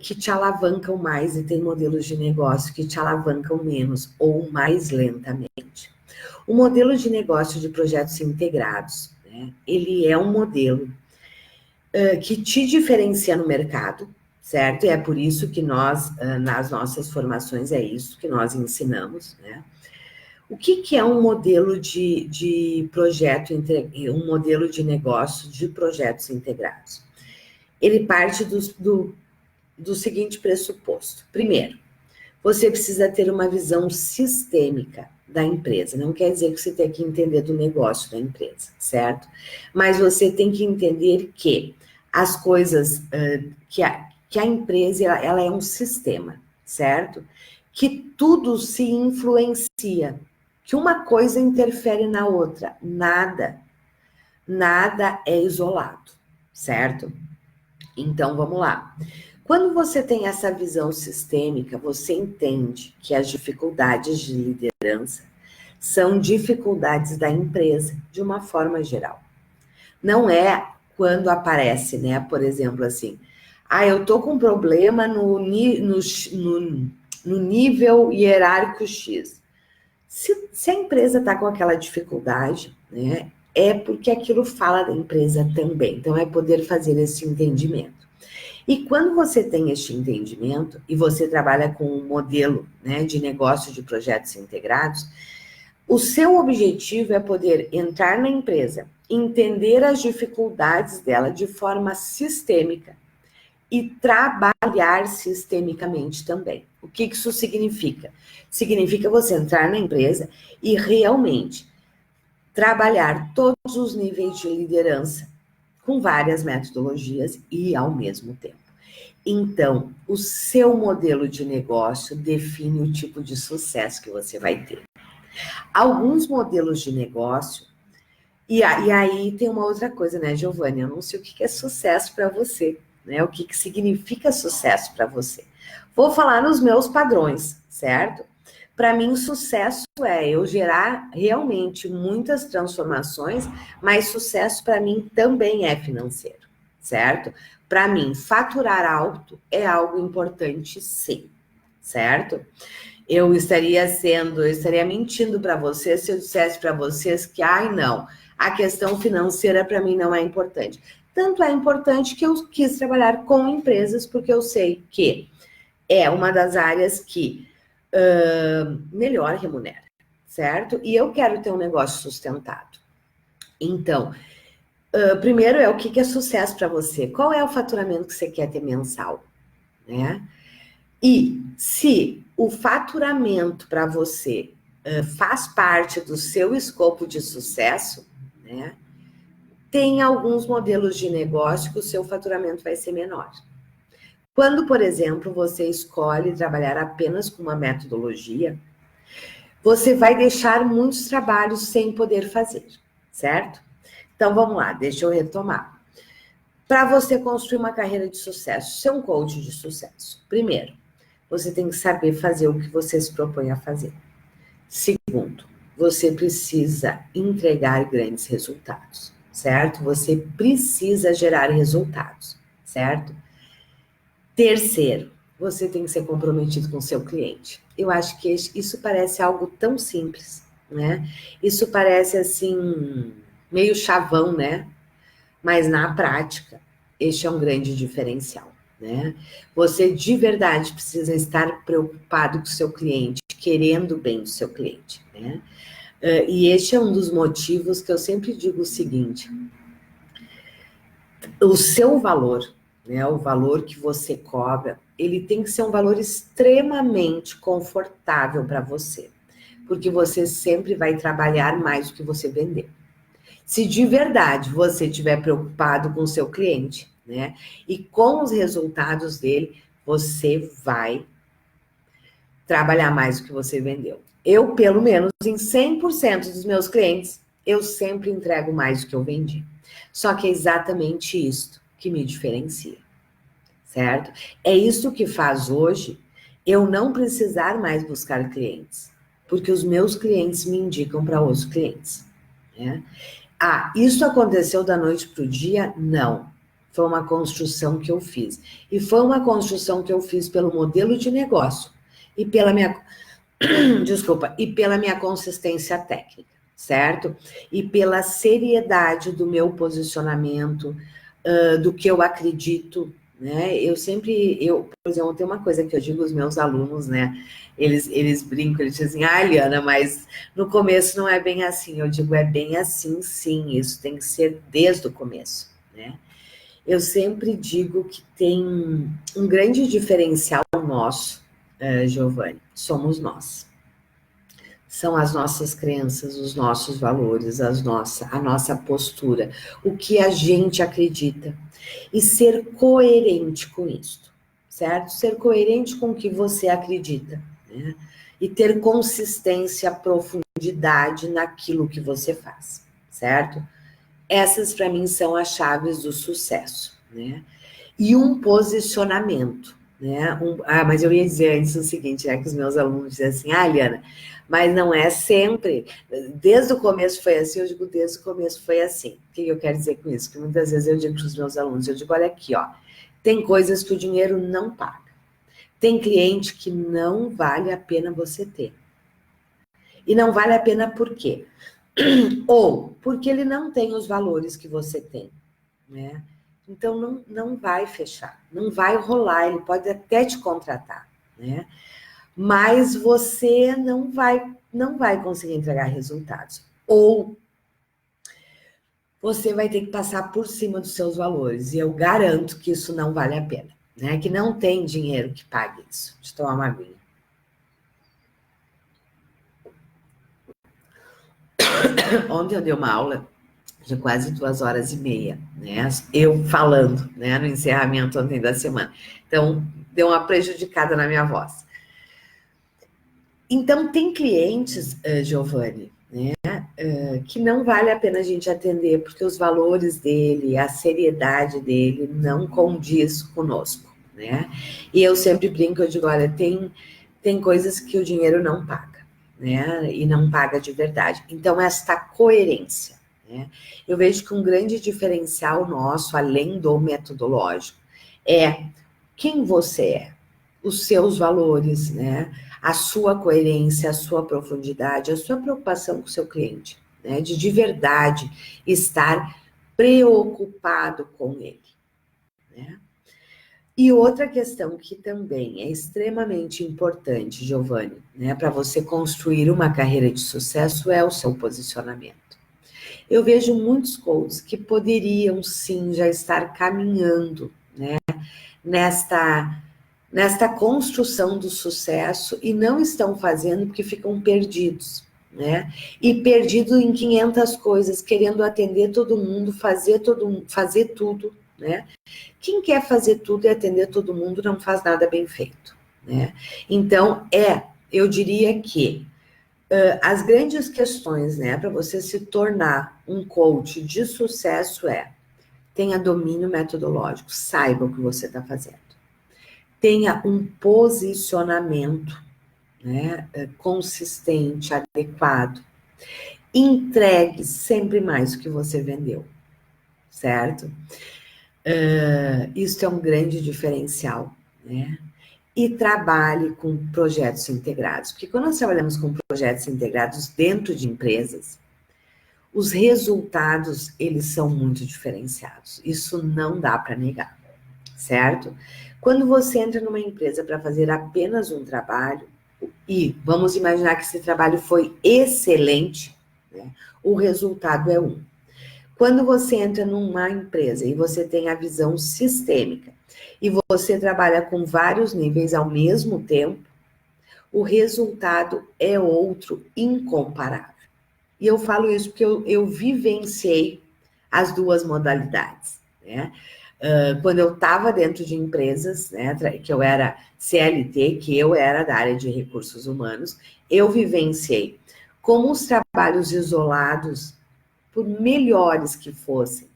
que te alavancam mais e tem modelos de negócio que te alavancam menos ou mais lentamente. O modelo de negócio de projetos integrados, né, ele é um modelo que te diferencia no mercado, certo? E é por isso que nós, nas nossas formações, é isso que nós ensinamos, né? O que é um modelo de projeto, um modelo de negócio de projetos integrados? Ele parte do seguinte pressuposto. Primeiro, você precisa ter uma visão sistêmica da empresa. Não quer dizer que você tem que entender do negócio da empresa, certo? Mas você tem que entender que as coisas, que a empresa, ela é um sistema, certo? Que tudo se influencia, que uma coisa interfere na outra. Nada é isolado, certo? Então, vamos lá. Quando você tem essa visão sistêmica, você entende que as dificuldades de liderança são dificuldades da empresa, de uma forma geral. Não é quando aparece, né? Por exemplo, assim, eu tô com um problema no nível hierárquico X. Se a empresa está com aquela dificuldade, né? É porque aquilo fala da empresa também. Então, é poder fazer esse entendimento. E quando você tem este entendimento e você trabalha com um modelo, né, de negócio de projetos integrados, o seu objetivo é poder entrar na empresa, entender as dificuldades dela de forma sistêmica e trabalhar sistemicamente também. O que isso significa? Significa você entrar na empresa e realmente trabalhar todos os níveis de liderança com várias metodologias e ao mesmo tempo. Então, o seu modelo de negócio define o tipo de sucesso que você vai ter. Alguns modelos de negócio, e aí tem uma outra coisa, né, Giovanni? Eu não sei o que é sucesso para você, né? O que significa sucesso para você. Vou falar nos meus padrões, certo? Para mim, sucesso é eu gerar realmente muitas transformações, mas sucesso para mim também é financeiro, certo? Para mim, faturar alto é algo importante, sim, certo? Eu estaria mentindo para vocês se eu dissesse para vocês que, não, a questão financeira para mim não é importante. Tanto é importante que eu quis trabalhar com empresas, porque eu sei que é uma das áreas que melhor remunera, certo? E eu quero ter um negócio sustentado. Então, primeiro o que é sucesso para você? Qual é o faturamento que você quer ter mensal, né? E se o faturamento para você faz parte do seu escopo de sucesso, né? tem alguns modelos de negócio que o seu faturamento vai ser menor. Quando, por exemplo, você escolhe trabalhar apenas com uma metodologia, você vai deixar muitos trabalhos sem poder fazer, certo? Então, vamos lá, deixa eu retomar. Para você construir uma carreira de sucesso, ser um coach de sucesso, primeiro, você tem que saber fazer o que você se propõe a fazer. Segundo, você precisa entregar grandes resultados, certo? Você precisa gerar resultados, certo? Terceiro, você tem que ser comprometido com o seu cliente. Eu acho que isso parece algo tão simples, né? Isso parece assim, meio chavão, né? Mas na prática, este é um grande diferencial, né? Você de verdade precisa estar preocupado com o seu cliente, querendo o bem do seu cliente, né? E este é um dos motivos que eu sempre digo o seguinte: o seu valor, né, o valor que você cobra, ele tem que ser um valor extremamente confortável para você, porque você sempre vai trabalhar mais do que você vender. Se de verdade você estiver preocupado com o seu cliente, né, e com os resultados dele, você vai trabalhar mais do que você vendeu. Eu, pelo menos, em 100% dos meus clientes, eu sempre entrego mais do que eu vendi. Só que é exatamente isso que me diferencia, certo? É isso que faz hoje eu não precisar mais buscar clientes, porque os meus clientes me indicam para outros clientes, né? Ah, isso aconteceu da noite para o dia? Não. Foi uma construção que eu fiz. E foi uma construção que eu fiz pelo modelo de negócio e pela minha, desculpa, e pela minha consistência técnica, certo? E pela seriedade do meu posicionamento, do que eu acredito, né? Por exemplo, tem uma coisa que eu digo aos meus alunos, né? Eles brincam, eles dizem, Liana, mas no começo não é bem assim. Eu digo, é bem assim, sim, isso tem que ser desde o começo, né? Eu sempre digo que tem um grande diferencial nosso, Giovanni, somos nós. São as nossas crenças, os nossos valores, a nossa postura, o que a gente acredita. E ser coerente com isso, certo? Ser coerente com o que você acredita, né? E ter consistência, profundidade naquilo que você faz, certo? Essas, para mim, são as chaves do sucesso, né? E um posicionamento, né? Mas eu ia dizer antes o seguinte, que os meus alunos dizem assim, Liana, mas não é sempre, desde o começo foi assim, eu digo, desde o começo foi assim. O que eu quero dizer com isso? Que muitas vezes eu digo para os meus alunos, eu digo, olha aqui, ó, tem coisas que o dinheiro não paga. Tem cliente que não vale a pena você ter. E não vale a pena por quê? Ou porque ele não tem os valores que você tem, né? Então, não vai fechar, não vai rolar, ele pode até te contratar, né? Mas você não vai conseguir entregar resultados. Ou você vai ter que passar por cima dos seus valores, e eu garanto que isso não vale a pena, né? Que não tem dinheiro que pague isso. Deixa eu tomar uma aguinha. Ontem eu dei uma aula de quase 2 horas e meia, né? Eu falando, né? No encerramento ontem da semana. Então, deu uma prejudicada na minha voz. Então, tem clientes, Giovanni, né? Que não vale a pena a gente atender, porque os valores dele, a seriedade dele não condiz conosco, né? E eu sempre brinco, eu digo, olha, tem coisas que o dinheiro não paga, né? E não paga de verdade. Então, esta coerência, né? Eu vejo que um grande diferencial nosso, além do metodológico, é quem você é, os seus valores, né? A sua coerência, a sua profundidade, a sua preocupação com o seu cliente, né? De verdade estar preocupado com ele, né? E outra questão que também é extremamente importante, Giovanni, né, para você construir uma carreira de sucesso é o seu posicionamento. Eu vejo muitos coaches que poderiam sim já estar caminhando, né, nesta construção do sucesso e não estão fazendo porque ficam perdidos, né? E perdido em 500 coisas, querendo atender todo mundo, fazer tudo, né? Quem quer fazer tudo e atender todo mundo não faz nada bem feito, né? Então, eu diria que as grandes questões, né, para você se tornar um coach de sucesso tenha domínio metodológico, saiba o que você está fazendo. Tenha um posicionamento, né, consistente, adequado. Entregue sempre mais do que você vendeu, certo? Isso é um grande diferencial, né? E trabalhe com projetos integrados, porque quando nós trabalhamos com projetos integrados dentro de empresas, os resultados, eles são muito diferenciados. Isso não dá para negar, certo? Quando você entra numa empresa para fazer apenas um trabalho, e vamos imaginar que esse trabalho foi excelente, né? O resultado é um. Quando você entra numa empresa e você tem a visão sistêmica, e você trabalha com vários níveis ao mesmo tempo, o resultado é outro, incomparável. E eu falo isso porque eu vivenciei as duas modalidades, né? Quando eu estava dentro de empresas, né, que eu era CLT, que eu era da área de recursos humanos, eu vivenciei como os trabalhos isolados, por melhores que fossem,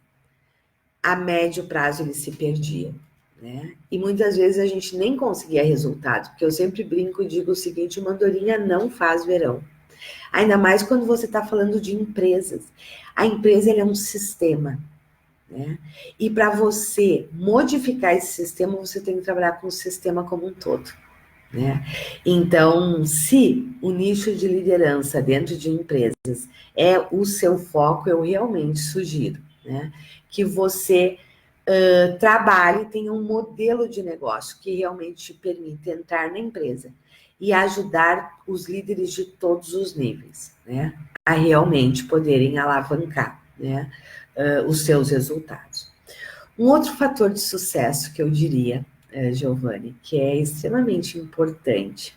a médio prazo eles se perdiam, né? E muitas vezes a gente nem conseguia resultado, porque eu sempre brinco e digo o seguinte: uma andorinha não faz verão. Ainda mais quando você está falando de empresas. A empresa é um sistema, né? E para você modificar esse sistema, você tem que trabalhar com o sistema como um todo, né? Então, se o nicho de liderança dentro de empresas é o seu foco, eu realmente sugiro, né, que você trabalhe, tenha um modelo de negócio que realmente te permita entrar na empresa e ajudar os líderes de todos os níveis, né, a realmente poderem alavancar, né, os seus resultados. Um outro fator de sucesso que eu diria, Giovanni, que é extremamente importante.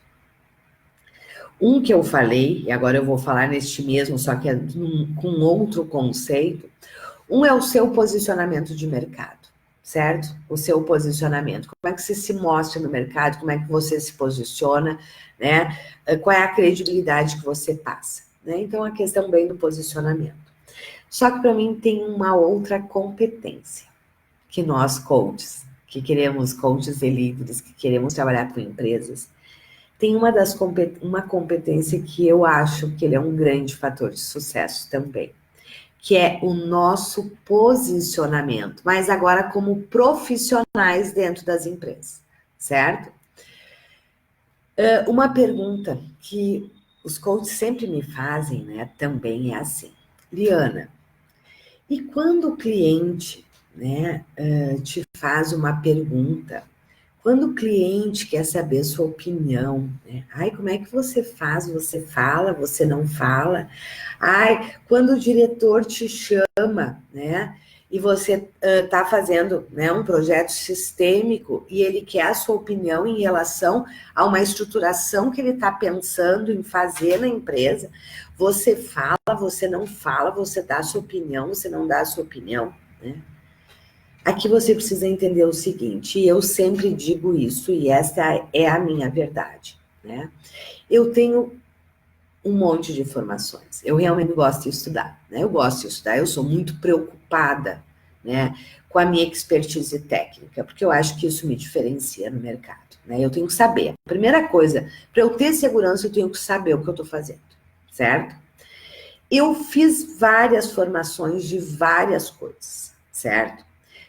Um que eu falei, e agora eu vou falar neste mesmo, só que com outro conceito. Um é o seu posicionamento de mercado, certo? O seu posicionamento. Como é que você se mostra no mercado, como é que você se posiciona, né? Qual é a credibilidade que você passa, né? Então, a questão bem do posicionamento. Só que para mim tem uma outra competência que nós coaches, que queremos coaches e líderes, que queremos trabalhar com empresas, tem uma competência que eu acho que ele é um grande fator de sucesso também, que é o nosso posicionamento, mas agora como profissionais dentro das empresas, certo? Uma pergunta que os coaches sempre me fazem, né, também é assim: Liana, e quando o cliente, né, te faz uma pergunta, quando o cliente quer saber a sua opinião, né? Ai, como é que você faz? Você fala, você não fala? Ai, quando o diretor te chama, né? E você está fazendo, né, um projeto sistêmico e ele quer a sua opinião em relação a uma estruturação que ele está pensando em fazer na empresa. Você fala, você não fala, você dá a sua opinião, você não dá a sua opinião, né? Aqui você precisa entender o seguinte, e eu sempre digo isso, e essa é a minha verdade, né? Eu tenho um monte de informações, eu realmente gosto de estudar, né? Eu gosto de estudar, eu sou muito preocupada, né, com a minha expertise técnica, porque eu acho que isso me diferencia no mercado, né? Eu tenho que saber. A primeira coisa, para eu ter segurança, eu tenho que saber o que eu estou fazendo, certo? Eu fiz várias formações de várias coisas, certo?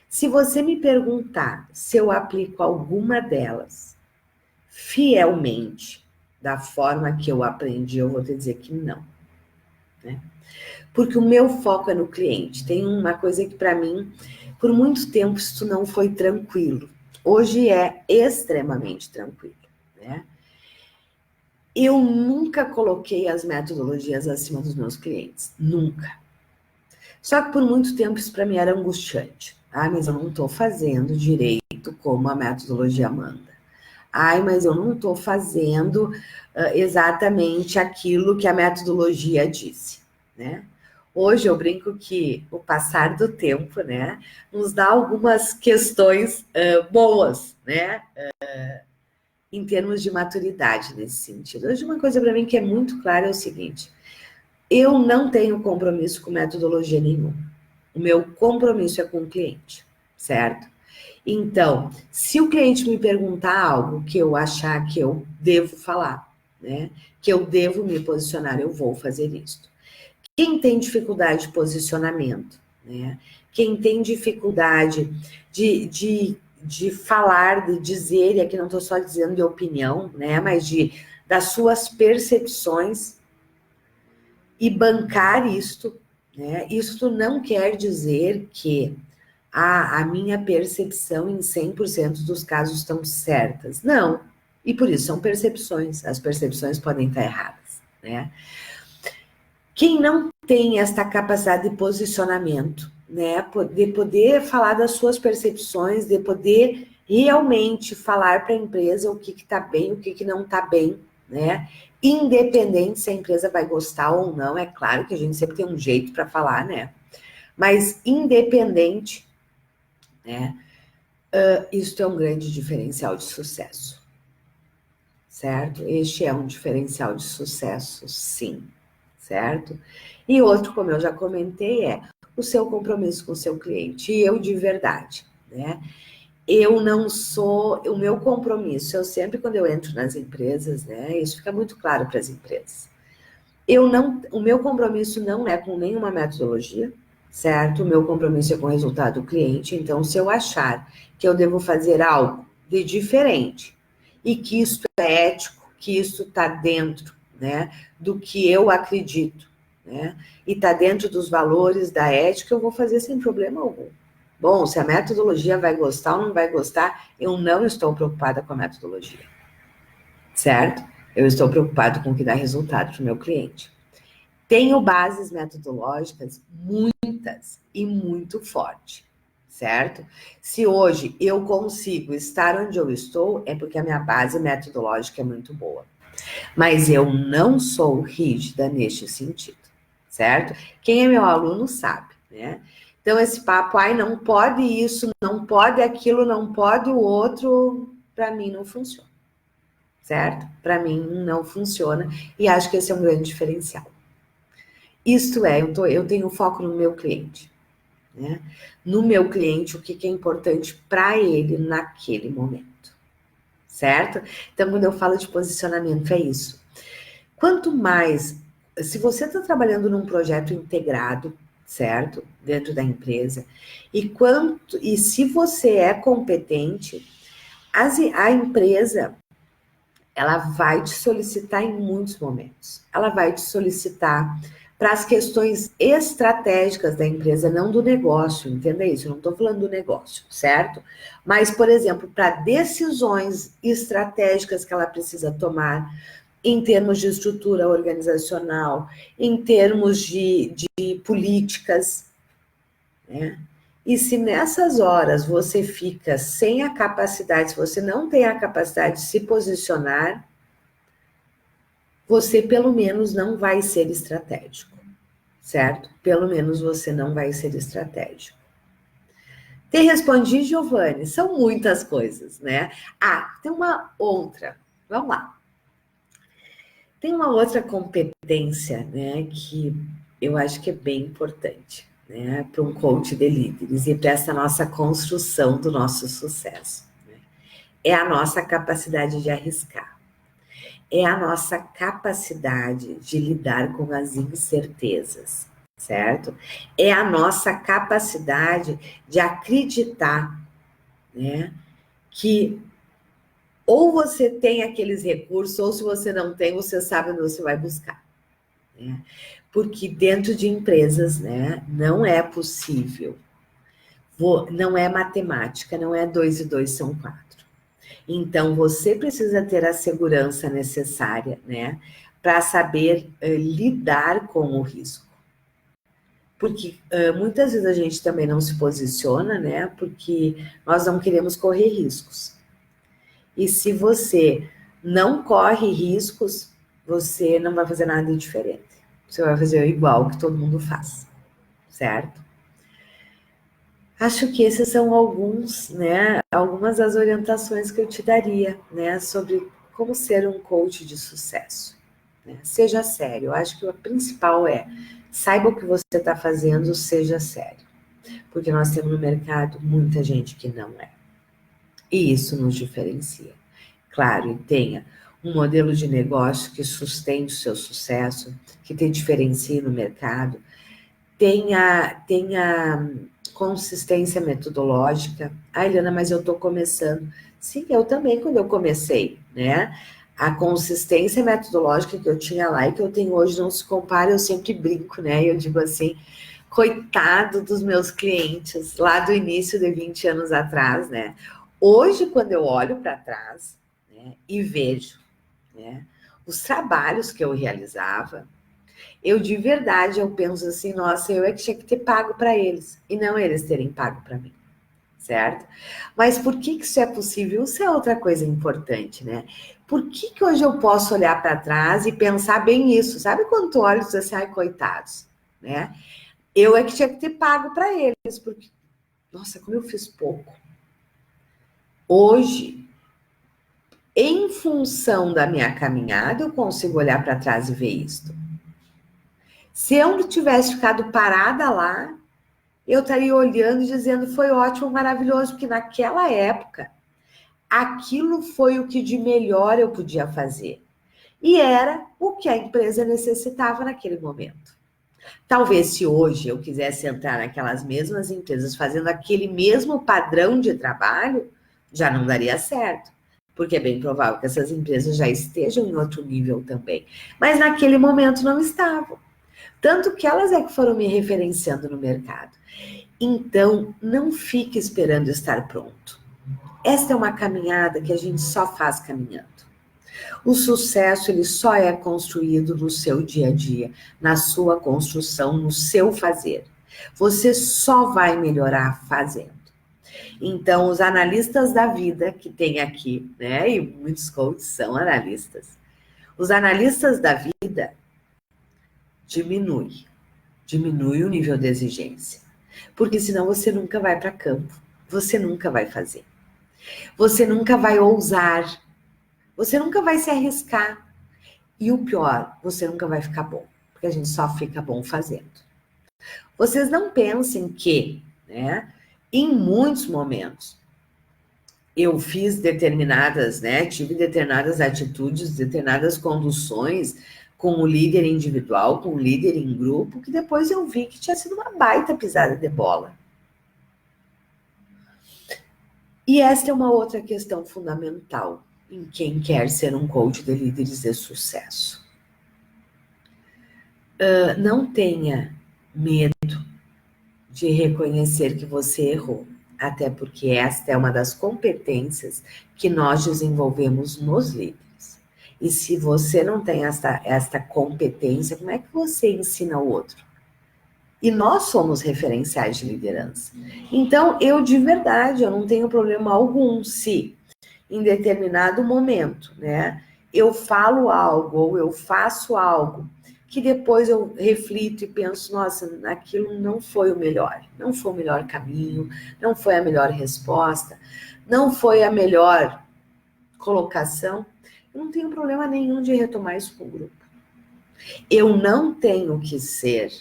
Se você me perguntar se eu aplico alguma delas fielmente, da forma que eu aprendi, eu vou te dizer que não, né? Porque o meu foco é no cliente. Tem uma coisa que para mim, por muito tempo, isso não foi tranquilo. Hoje é extremamente tranquilo, né? Eu nunca coloquei as metodologias acima dos meus clientes, nunca. Só que por muito tempo isso para mim era angustiante. Ah, mas eu não estou fazendo direito como a metodologia manda. Ai, mas eu não estou fazendo exatamente aquilo que a metodologia disse, né? Hoje eu brinco que o passar do tempo, né, nos dá algumas questões boas, né, em termos de maturidade nesse sentido. Hoje uma coisa para mim que é muito clara é o seguinte: eu não tenho compromisso com metodologia nenhuma. O meu compromisso é com o cliente, certo? Então, se o cliente me perguntar algo que eu achar que eu devo falar, né, que eu devo me posicionar, eu vou fazer isso. Quem tem dificuldade de posicionamento, né? Quem tem dificuldade de falar, de dizer, e aqui não estou só dizendo de opinião, né? Mas das suas percepções e bancar isto, né? Isto não quer dizer que a minha percepção em 100% dos casos estão certas. Não. E por isso são percepções. As percepções podem estar erradas, né? Quem não tem esta capacidade de posicionamento, né, de poder falar das suas percepções, de poder realmente falar para a empresa o que está bem, o que não está bem, né, independente se a empresa vai gostar ou não, é claro que a gente sempre tem um jeito para falar, né, mas independente, né, isso é um grande diferencial de sucesso, certo? Este é um diferencial de sucesso, sim, certo? E outro, como eu já comentei, é o seu compromisso com o seu cliente. E eu de verdade, né? Eu não sou, o meu compromisso, eu sempre quando eu entro nas empresas, né? Isso fica muito claro para as empresas. O meu compromisso não é com nenhuma metodologia, certo? O meu compromisso é com o resultado do cliente. Então, se eu achar que eu devo fazer algo de diferente e que isso é ético, que isso está dentro, né, do que eu acredito, né, e está dentro dos valores da ética, eu vou fazer sem problema algum. Bom, se a metodologia vai gostar ou não vai gostar, eu não estou preocupada com a metodologia, certo? Eu estou preocupado com o que dá resultado para o meu cliente. Tenho bases metodológicas muitas e muito fortes, certo? Se hoje eu consigo estar onde eu estou, é porque a minha base metodológica é muito boa. Mas eu não sou rígida neste sentido, certo? Quem é meu aluno sabe, né? Então, esse papo, ai, não pode isso, não pode aquilo, não pode o outro, para mim não funciona, certo? Para mim não funciona e acho que esse é um grande diferencial. Isto é, eu tenho foco no meu cliente, né? No meu cliente, o que é importante para ele naquele momento, certo? Então, quando eu falo de posicionamento, é isso. Quanto mais, se você está trabalhando num projeto integrado, certo? Dentro da empresa, e se você é competente, a empresa, ela vai te solicitar em muitos momentos. Ela vai te solicitar para as questões estratégicas da empresa, não do negócio, entenda isso, eu não estou falando do negócio, certo? Mas, por exemplo, para decisões estratégicas que ela precisa tomar, em termos de estrutura organizacional, em termos de políticas, né? E se nessas horas você fica sem a capacidade, se você não tem a capacidade de se posicionar, você pelo menos não vai ser estratégico, certo? Pelo menos você não vai ser estratégico. Te respondi, Giovanni, são muitas coisas, né? Ah, tem uma outra, vamos lá. Tem uma outra competência, né, que eu acho que é bem importante, né, para um coach de líderes e para essa nossa construção do nosso sucesso, né? É a nossa capacidade de arriscar. É a nossa capacidade de lidar com as incertezas, certo? É a nossa capacidade de acreditar, né, que ou você tem aqueles recursos, ou se você não tem, você sabe onde você vai buscar, né? Porque dentro de empresas, né, não é possível, não é matemática, não é 2 e 2 são 4. Então, você precisa ter a segurança necessária, né, para saber lidar com o risco. Porque muitas vezes a gente também não se posiciona, né, porque nós não queremos correr riscos. E se você não corre riscos, você não vai fazer nada diferente. Você vai fazer igual que todo mundo faz, certo? Acho que esses são alguns, né, algumas das orientações que eu te daria, né, sobre como ser um coach de sucesso. Né? Seja sério. Eu acho que o principal é saiba o que você está fazendo, seja sério. Porque nós temos no mercado muita gente que não é. E isso nos diferencia. Claro, e tenha um modelo de negócio que sustente o seu sucesso, que te diferencie no mercado, tenha consistência metodológica. Ah, Eliana, mas eu estou começando. Sim, eu também, quando eu comecei, né? A consistência metodológica que eu tinha lá e que eu tenho hoje não se compara, eu sempre brinco, né? Eu digo assim, coitado dos meus clientes lá do início de 20 anos atrás, né? Hoje, quando eu olho para trás, né, e vejo, né, os trabalhos que eu realizava, eu de verdade, eu penso assim, nossa, eu é que tinha que ter pago para eles, e não eles terem pago para mim, certo? Mas por que isso é possível? Isso é outra coisa importante, né? Por que hoje eu posso olhar para trás e pensar bem isso? Sabe quando tu olha e diz assim, ai, coitados, né? Eu é que tinha que ter pago para eles, porque, nossa, como eu fiz pouco. Hoje, em função da minha caminhada, eu consigo olhar para trás e ver isto. Se eu não tivesse ficado parada lá, eu estaria olhando e dizendo, foi ótimo, maravilhoso, porque naquela época, aquilo foi o que de melhor eu podia fazer. E era o que a empresa necessitava naquele momento. Talvez se hoje eu quisesse entrar naquelas mesmas empresas fazendo aquele mesmo padrão de trabalho, já não daria certo. Porque é bem provável que essas empresas já estejam em outro nível também. Mas naquele momento não estavam. Tanto que elas é que foram me referenciando no mercado. Então, não fique esperando estar pronto. Esta é uma caminhada que a gente só faz caminhando. O sucesso, ele só é construído no seu dia a dia, na sua construção, no seu fazer. Você só vai melhorar fazendo. Então, os analistas da vida que tem aqui, né, e muitos coaches são analistas, os analistas da vida diminui o nível de exigência. Porque senão você nunca vai para campo, você nunca vai fazer. Você nunca vai ousar, você nunca vai se arriscar. E o pior, você nunca vai ficar bom, porque a gente só fica bom fazendo. Vocês não pensem que, né, em muitos momentos, eu fiz determinadas, né, tive determinadas atitudes, determinadas conduções com o líder individual, com o líder em grupo, que depois eu vi que tinha sido uma baita pisada de bola. E esta é uma outra questão fundamental em quem quer ser um coach de líderes de sucesso. Não tenha medo de reconhecer que você errou, até porque esta é uma das competências que nós desenvolvemos nos líderes. E se você não tem esta competência, como é que você ensina o outro? E nós somos referenciais de liderança. Então, eu de verdade, eu não tenho problema algum se, em determinado momento, né, eu falo algo ou eu faço algo que depois eu reflito e penso, nossa, aquilo não foi o melhor, não foi o melhor caminho, não foi a melhor resposta, não foi a melhor colocação. Eu não tenho problema nenhum de retomar isso com o grupo. Eu não tenho que ser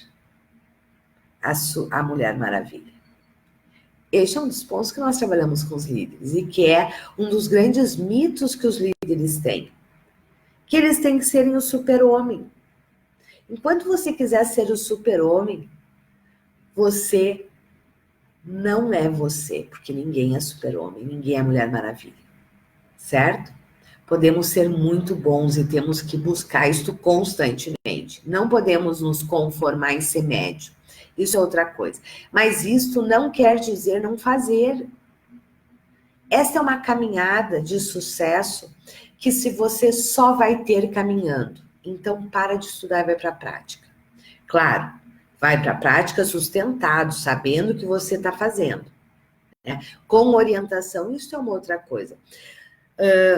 a Mulher Maravilha. Este é um dos pontos que nós trabalhamos com os líderes e que é um dos grandes mitos que os líderes têm. Que eles têm que serem o super-homem. Enquanto você quiser ser o super-homem, você não é você, porque ninguém é super-homem, ninguém é Mulher Maravilha, certo? Podemos ser muito bons e temos que buscar isto constantemente. Não podemos nos conformar em ser médio. Isso é outra coisa. Mas isto não quer dizer não fazer. Essa é uma caminhada de sucesso que se você só vai ter caminhando. Então, para de estudar e vai para a prática. Claro, vai para a prática sustentado, sabendo o que você está fazendo. Né? Com orientação, isso é uma outra coisa.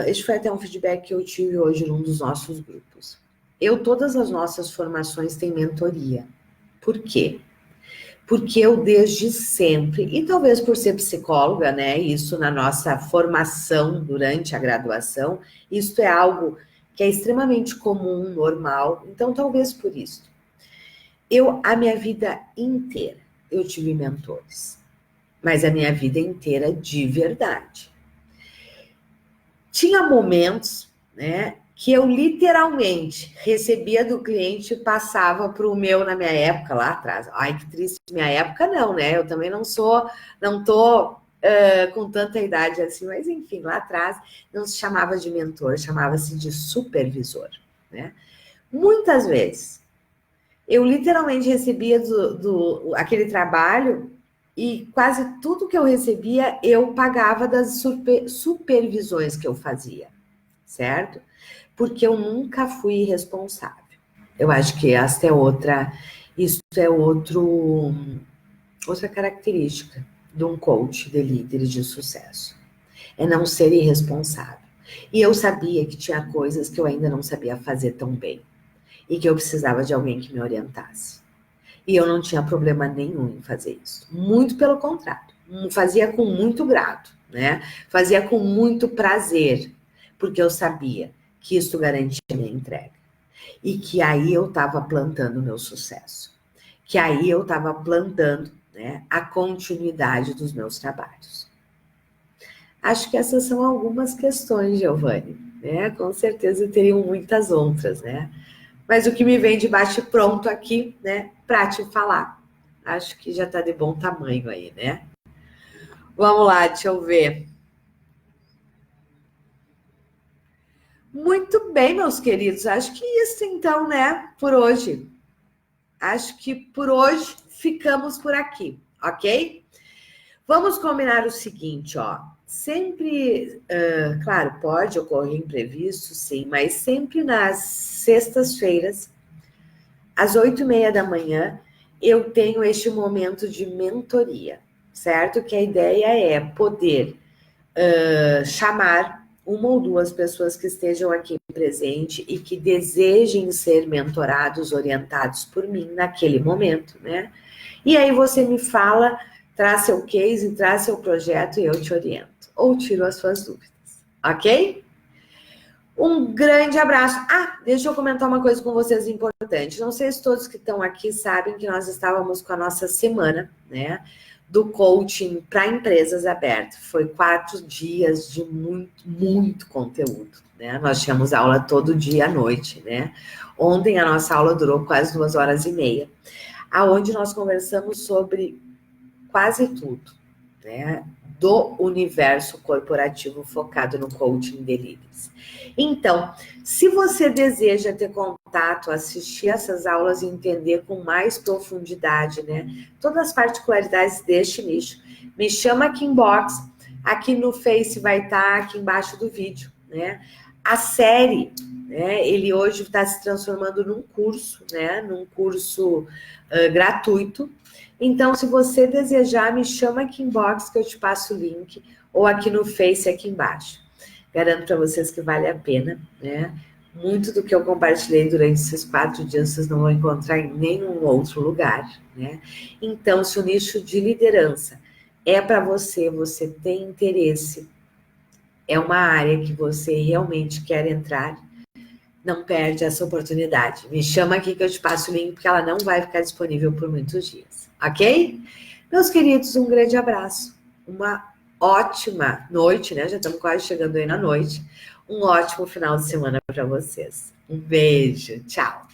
Esse foi até um feedback que eu tive hoje num dos nossos grupos. Todas as nossas formações têm mentoria. Por quê? Porque eu desde sempre, e talvez por ser psicóloga, né, isso na nossa formação durante a graduação, isso é algo que é extremamente comum, normal, então talvez por isso. A minha vida inteira, eu tive mentores, mas a minha vida inteira de verdade. Tinha momentos, né, que eu literalmente recebia do cliente e passava para o meu na minha época, lá atrás. Ai, que triste, minha época não, né? Eu também não tô com tanta idade assim, mas enfim, lá atrás não se chamava de mentor, chamava-se de supervisor, né? Muitas vezes, eu literalmente recebia aquele trabalho e quase tudo que eu recebia, eu pagava das supervisões que eu fazia, certo? Porque eu nunca fui irresponsável. Eu acho que isso é outra característica de um coach de líderes de sucesso. É não ser irresponsável. E eu sabia que tinha coisas que eu ainda não sabia fazer tão bem. E que eu precisava de alguém que me orientasse. E eu não tinha problema nenhum em fazer isso. Muito pelo contrário. Fazia com muito grado, né? Fazia com muito prazer. Porque eu sabia que isso garantia minha entrega. E que aí eu estava plantando o meu sucesso. Que aí eu estava plantando, né, a continuidade dos meus trabalhos. Acho que essas são algumas questões, Giovanni, né? Com certeza teriam muitas outras, né? Mas o que me vem de bate pronto aqui, né, para te falar. Acho que já está de bom tamanho aí, né? Vamos lá, deixa eu ver. Muito bem, meus queridos. Acho que isso, então, né, por hoje. Acho que por hoje ficamos por aqui, ok? Vamos combinar o seguinte, ó. Sempre, claro, pode ocorrer imprevisto, sim, mas sempre nas sextas-feiras, às 8:30 da manhã, eu tenho este momento de mentoria, certo? Que a ideia é poder chamar uma ou duas pessoas que estejam aqui presente e que desejem ser mentorados, orientados por mim naquele momento, né? E aí você me fala, traz seu case, traz seu projeto e eu te oriento. Ou tiro as suas dúvidas, ok? Um grande abraço. Deixa eu comentar uma coisa com vocês importante. Não sei se todos que estão aqui sabem que nós estávamos com a nossa semana, né, do coaching para empresas aberto. Foi 4 dias de muito, muito conteúdo, né? Nós tínhamos aula todo dia à noite, né? Ontem a nossa aula durou quase 2h30, aonde nós conversamos sobre quase tudo, né, do universo corporativo focado no coaching de líderes. Então, se você deseja ter contato, assistir essas aulas e entender com mais profundidade, né, todas as particularidades deste nicho, me chama aqui inbox, aqui no Face vai estar aqui embaixo do vídeo, né? A série, né, ele hoje está se transformando num curso, né, num curso gratuito. Então, se você desejar, me chama aqui inbox que eu te passo o link, ou aqui no Face, aqui embaixo. Garanto para vocês que vale a pena, né? Muito do que eu compartilhei durante esses 4 dias, vocês não vão encontrar em nenhum outro lugar, né? Então, se o nicho de liderança é para você, você tem interesse, é uma área que você realmente quer entrar, não perde essa oportunidade. Me chama aqui que eu te passo o link, porque ela não vai ficar disponível por muitos dias, ok? Meus queridos, um grande abraço. Uma ótima noite, né? Já estamos quase chegando aí na noite. Um ótimo final de semana para vocês. Um beijo. Tchau.